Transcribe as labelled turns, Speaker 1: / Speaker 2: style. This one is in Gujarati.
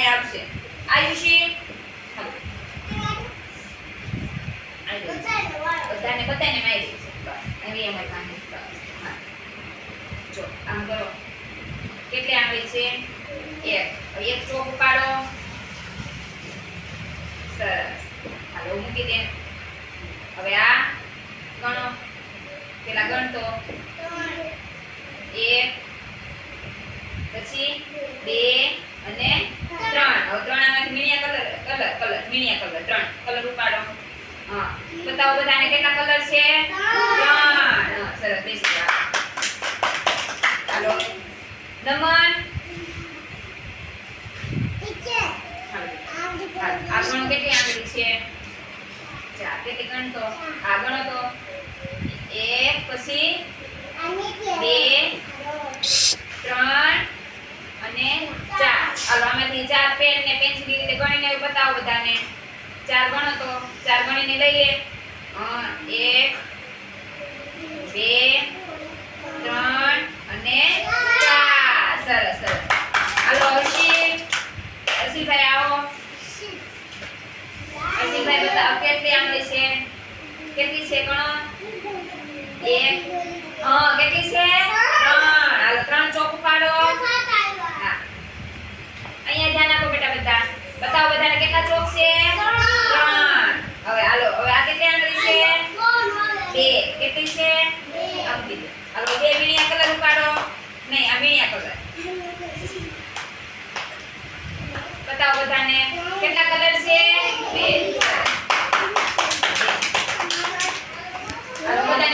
Speaker 1: અહીંયા આવશે આયુષી હાલો બધાને મારી છે બસ આવી એમ કાંઈ હા જો આમ કરો કેટલી આંગળી છે એક હવે એક ચોક ઉપાડો સરસ હાલો મૂકી દે હવે આ ગણો પેલા ગણતો 1 પછી 2 અને 3 હવે 3 આમાંથી મીણિયા કલર મીણિયા કલર 3 કલર ઉપાડો હા બતાવો બધાને કેટલા કલર છે 3 સરસ બેસી જાઓ હાલો નમન આ ગણો કેટલી આંગળી છે ચાર કેટલી ગણતો આ ગણો તો 1 પછી 2 3 અને 4 હાલો આમાંથી 4 પેન ને પેન્સિલ રીતે ગણીને બતાવો બધાને 4 ગણો તો 4 ગણીને લઈએ 1 2 3 અને 4 સરસ સરસ હાલો અર્શિલભાઈ આવો અર્શિલભાઈ બતાવો કેટલી આંગળી છે કેટલી છે ગણો 1 કેટલી છે 3 હાલો 3 ચોક ઉપાડો હા અહીંયા ધ્યાન આપો બેટા બધા બતાવો બધાને કેટલા ચોક છે 3 હવે હાલો હવે આ કેટલી આંગળી છે 2 કેટલી છે આપી દો હાલો 2 મીણિયા કલર ઉપાડો નહીં આ મીણિયા કલર બતાવો બધાને